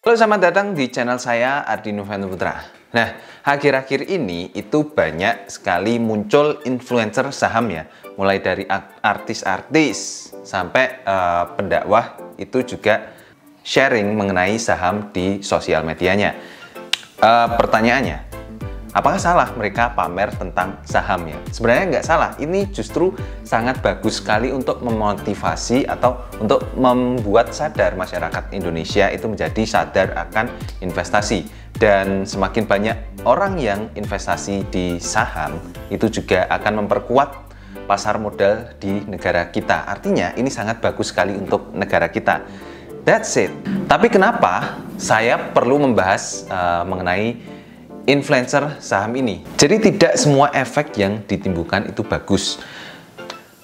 Halo, selamat datang di channel saya Ardi Novanto Putra. Nah, akhir-akhir ini itu banyak sekali muncul influencer saham ya. Mulai dari artis-artis sampai pendakwah itu juga sharing mengenai saham di sosial medianya. Pertanyaannya, apakah salah mereka pamer tentang sahamnya? Sebenarnya nggak salah, ini justru sangat bagus sekali untuk memotivasi atau untuk membuat sadar masyarakat Indonesia itu menjadi sadar akan investasi. Dan semakin banyak orang yang investasi di saham, itu juga akan memperkuat pasar modal di negara kita. Artinya ini sangat bagus sekali untuk negara kita. That's it. Tapi kenapa saya perlu membahas mengenai influencer saham ini? Jadi tidak semua efek yang ditimbulkan itu bagus.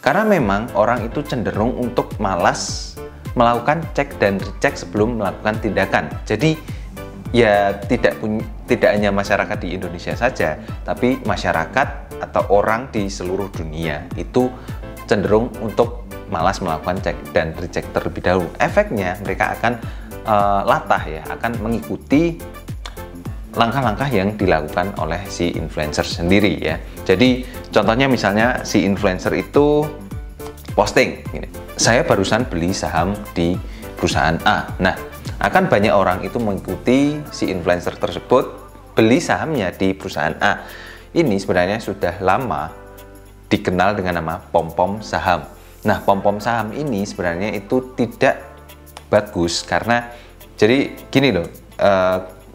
Karena memang orang itu cenderung untuk malas melakukan cek dan recheck sebelum melakukan tindakan. Jadi ya tidak hanya masyarakat di Indonesia saja, tapi masyarakat atau orang di seluruh dunia itu cenderung untuk malas melakukan cek dan recheck terlebih dahulu. Efeknya mereka akan latah ya, akan mengikuti langkah-langkah yang dilakukan oleh si influencer sendiri ya. Jadi contohnya misalnya si influencer itu posting gini, saya barusan beli saham di perusahaan A. Nah, akan banyak orang itu mengikuti si influencer tersebut beli sahamnya di perusahaan A. Ini sebenarnya sudah lama dikenal dengan nama pom-pom saham. Nah, pom-pom saham ini sebenarnya itu tidak bagus karena jadi gini loh,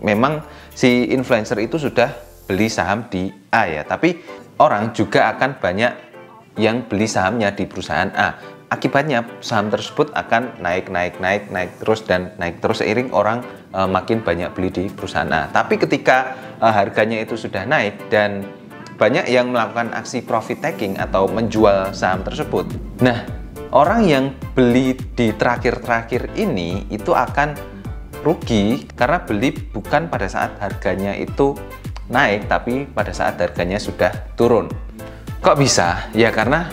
memang si influencer itu sudah beli saham di A ya, tapi orang juga akan banyak yang beli sahamnya di perusahaan A. Akibatnya saham tersebut akan naik terus dan naik terus seiring orang makin banyak beli di perusahaan A. Tapi ketika harganya itu sudah naik dan banyak yang melakukan aksi profit taking atau menjual saham tersebut. Nah, orang yang beli di terakhir-terakhir ini itu akan rugi karena beli bukan pada saat harganya itu naik, tapi pada saat harganya sudah turun. Kok bisa? Ya karena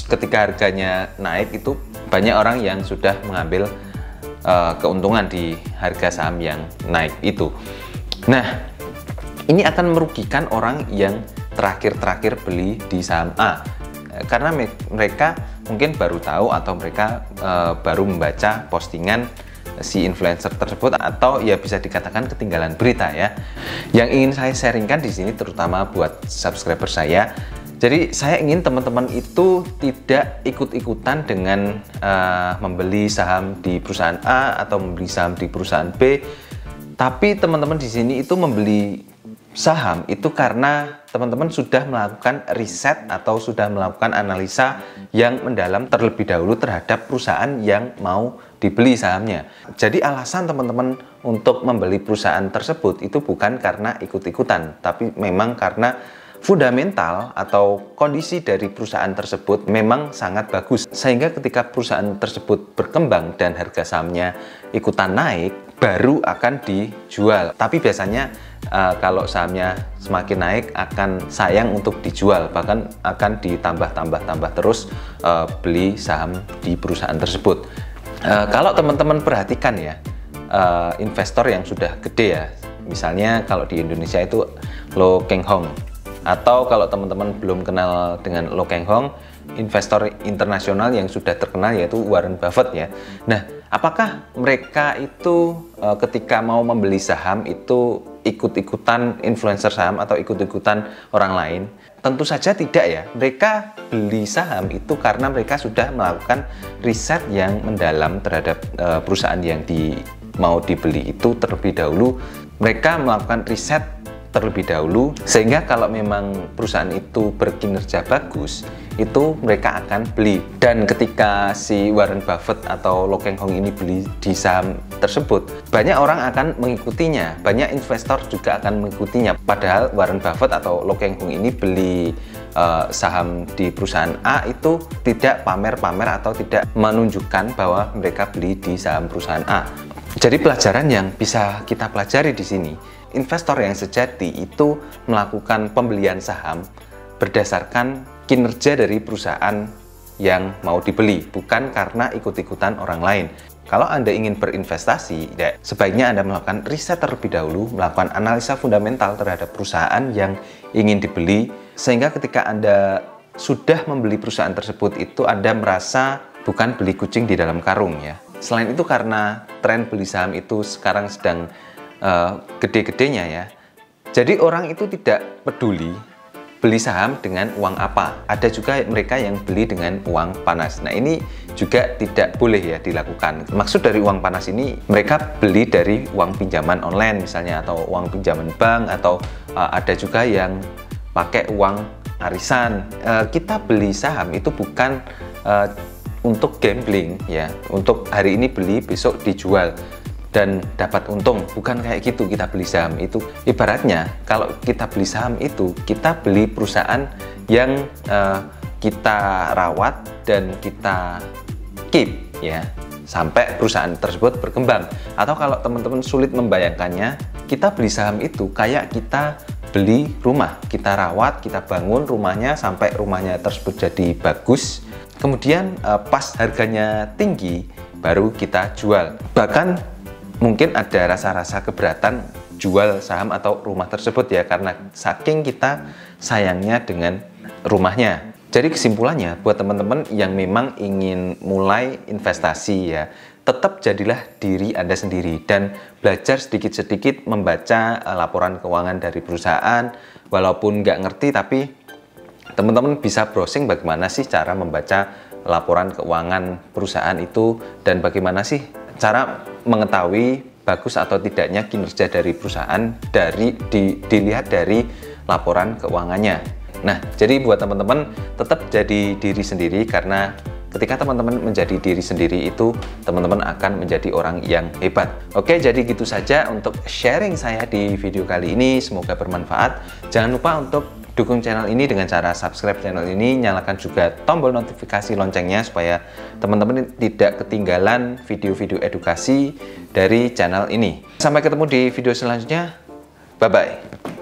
ketika harganya naik itu banyak orang yang sudah mengambil keuntungan di harga saham yang naik itu. Nah, ini akan merugikan orang yang terakhir-terakhir beli di saham A karena mereka mungkin baru tahu atau mereka baru membaca postingan si influencer tersebut atau ya bisa dikatakan ketinggalan berita ya. Yang ingin saya sharingkan di sini terutama buat subscriber saya. Jadi saya ingin teman-teman itu tidak ikut-ikutan dengan membeli saham di perusahaan A atau membeli saham di perusahaan B. Tapi teman-teman di sini itu membeli saham itu karena teman-teman sudah melakukan riset atau sudah melakukan analisa yang mendalam terlebih dahulu terhadap perusahaan yang mau dibeli sahamnya. Jadi alasan teman-teman untuk membeli perusahaan tersebut itu bukan karena ikut-ikutan, tapi memang karena fundamental atau kondisi dari perusahaan tersebut memang sangat bagus. Sehingga ketika perusahaan tersebut berkembang dan harga sahamnya ikutan naik, baru akan dijual. Tapi biasanya kalau sahamnya semakin naik akan sayang untuk dijual, bahkan akan ditambah terus beli saham di perusahaan tersebut. Kalau teman-teman perhatikan ya, investor yang sudah gede ya, misalnya kalau di Indonesia itu Lo Keng Hong, atau kalau teman-teman belum kenal dengan Lo Keng Hong, investor internasional yang sudah terkenal yaitu Warren Buffett ya. Nah, apakah mereka itu ketika mau membeli saham itu ikut-ikutan influencer saham atau ikut-ikutan orang lain? Tentu saja tidak ya. Mereka beli saham itu karena mereka sudah melakukan riset yang mendalam terhadap perusahaan yang mau dibeli itu terlebih dahulu. Mereka melakukan riset terlebih dahulu sehingga kalau memang perusahaan itu berkinerja bagus itu mereka akan beli. Dan ketika si Warren Buffett atau Lo Keng Hong ini beli di saham tersebut, banyak orang akan mengikutinya, banyak investor juga akan mengikutinya. Padahal Warren Buffett atau Lo Keng Hong ini beli saham di perusahaan A itu tidak pamer-pamer atau tidak menunjukkan bahwa mereka beli di saham perusahaan A. Jadi pelajaran yang bisa kita pelajari di sini, investor yang sejati itu melakukan pembelian saham berdasarkan kinerja dari perusahaan yang mau dibeli, bukan karena ikut-ikutan orang lain. Kalau Anda ingin berinvestasi, ya, sebaiknya Anda melakukan riset terlebih dahulu, melakukan analisa fundamental terhadap perusahaan yang ingin dibeli, sehingga ketika Anda sudah membeli perusahaan tersebut itu Anda merasa bukan beli kucing di dalam karung ya. Selain itu karena tren beli saham itu sekarang sedang gede-gedenya ya. Jadi orang itu tidak peduli beli saham dengan uang apa. Ada juga mereka yang beli dengan uang panas. Nah, ini juga tidak boleh ya dilakukan. Maksud dari uang panas ini, mereka beli dari uang pinjaman online misalnya, atau uang pinjaman bank, atau ada juga yang pakai uang arisan. Kita beli saham itu bukan untuk gambling ya, untuk hari ini beli, besok dijual dan dapat untung. Bukan kayak gitu kita beli saham itu. Ibaratnya kalau kita beli saham itu kita beli perusahaan yang kita rawat dan kita keep ya sampai perusahaan tersebut berkembang. Atau kalau teman-teman sulit membayangkannya, kita beli saham itu kayak kita beli rumah, kita rawat, kita bangun rumahnya sampai rumahnya tersebut jadi bagus. Kemudian pas harganya tinggi baru kita jual. Bahkan mungkin ada rasa-rasa keberatan jual saham atau rumah tersebut ya, karena saking kita sayangnya dengan rumahnya. Jadi kesimpulannya buat teman-teman yang memang ingin mulai investasi ya, tetap jadilah diri Anda sendiri dan belajar sedikit-sedikit membaca laporan keuangan dari perusahaan. Walaupun nggak ngerti, tapi teman-teman bisa browsing bagaimana sih cara membaca laporan keuangan perusahaan itu dan bagaimana sih cara mengetahui bagus atau tidaknya kinerja dari perusahaan dilihat dari laporan keuangannya. Nah, jadi buat teman-teman tetap jadi diri sendiri, karena ketika teman-teman menjadi diri sendiri itu teman-teman akan menjadi orang yang hebat. Oke, jadi gitu saja untuk sharing saya di video kali ini, semoga bermanfaat. Jangan lupa untuk dukung channel ini dengan cara subscribe channel ini, nyalakan juga tombol notifikasi loncengnya supaya teman-teman tidak ketinggalan video-video edukasi dari channel ini. Sampai ketemu di video selanjutnya. Bye-bye.